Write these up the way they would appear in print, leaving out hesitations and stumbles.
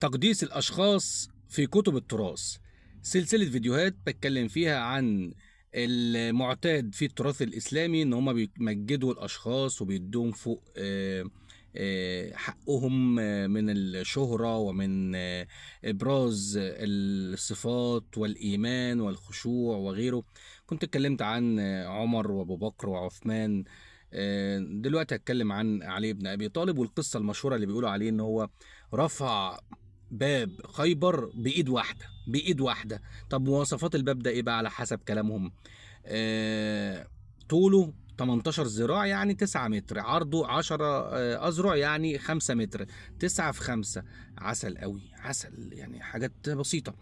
تقديس الأشخاص في كتب التراث، سلسلة فيديوهات بتكلم فيها عن المعتاد في التراث الإسلامي إن هما بيمجدوا الأشخاص وبيدوهم فوق حقهم من الشهرة ومن إبراز الصفات والإيمان والخشوع وغيره. كنت اتكلمت عن عمر وأبو بكر وعثمان. دلوقتي هتكلم عن علي بن أبي طالب والقصة المشهورة اللي بيقولوا عليه إن هو رفع باب خيبر بايد واحده. طب مواصفات الباب ده ايه بقى على حسب كلامهم؟ طوله 18 ذراع يعني 9 متر، عرضه 10 اذرع يعني 5 متر، 9 في 5. عسل قوي، عسل يعني حاجات بسيطه.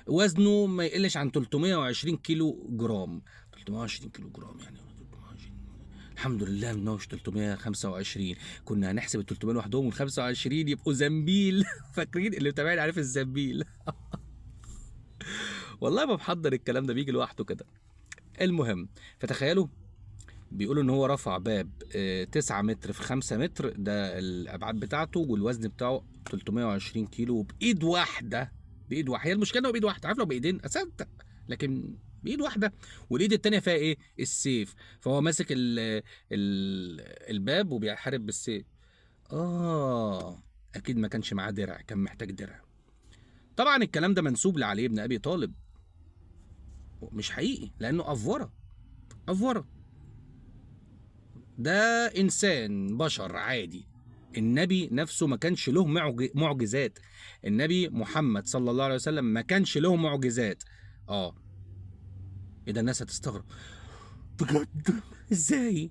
وزنه ما يقلش عن 320 كيلو جرام. 320 كيلو جرام يعني 320. الحمد لله انه مش 325. كنا هنحسب ال 300 لوحدهم وال 25 يبقوا زنبيل. فاكرين اللي متابعين عارف الزنبيل. والله ما بحضر الكلام ده بيجي لوحده كده. المهم، فتخيلوا بيقولوا ان هو رفع باب 9 متر في 5 متر، ده الابعاد بتاعته، والوزن بتاعه 320 كيلو بايد واحده. بايد واحده، هي المشكله انه بايد واحده، عارف لو بايدين اصدق، لكن بايد واحده. والايد التانيه فيها ايه؟ السيف. فهو ماسك الباب وبيحارب بالسيف. اكيد ما كانش معاه درع، كان محتاج درع. طبعا الكلام ده منسوب لعلي بن ابي طالب، مش حقيقي لانه افوره. ده انسان بشر عادي. النبي نفسه ما كانش له معجزات. النبي محمد صلى الله عليه وسلم ما كانش له معجزات. اه ايه ده؟ الناس هتستغرب بجد، ازاي؟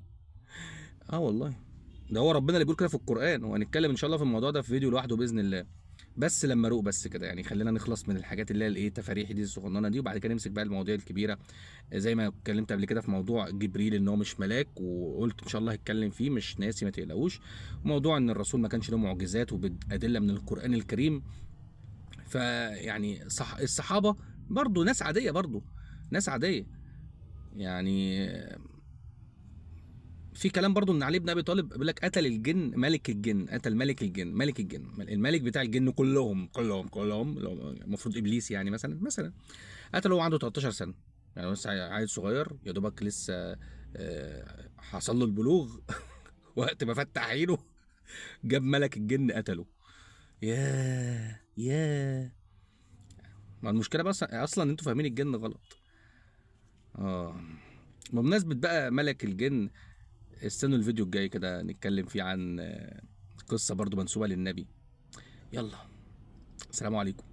والله ده هو ربنا اللي بيقول كده في القرآن، وهنتكلم ان شاء الله في الموضوع ده في فيديو لوحده باذن الله. بس لما اروق بس كده يعني، خلينا نخلص من الحاجات اللي هي الايه تفاريحي دي الصغننه دي، وبعد كده نمسك بقى المواضيع الكبيره. زي ما اتكلمت قبل كده في موضوع جبريل ان هو مش ملاك، وقلت ان شاء الله هتكلم فيه، مش ناسي ما تقلقوش. موضوع ان الرسول ما كانش له معجزات وبادله من القران الكريم. فيعني الصحابه برضو ناس عاديه، برضو ناس عاديه يعني. في كلام برضو ان علي بن ابي طالب بيقول لك قتل الجن، ملك الجن، قتل ملك الجن، الملك بتاع الجن كلهم المفروض ابليس يعني، مثلا قتله وهو عنده 13 سنه. يعني لسه عيل صغير يا دوبك لسه حصل له البلوغ. وقت ما فتح عينه جاب ملك الجن قتله. ياه. ما المشكله بس اصلا انتوا فاهمين الجن غلط. اه بمناسبه بقى ملك الجن، استنوا الفيديو الجاي كده نتكلم فيه عن قصة برضو منسوبة للنبي. يلا، السلام عليكم.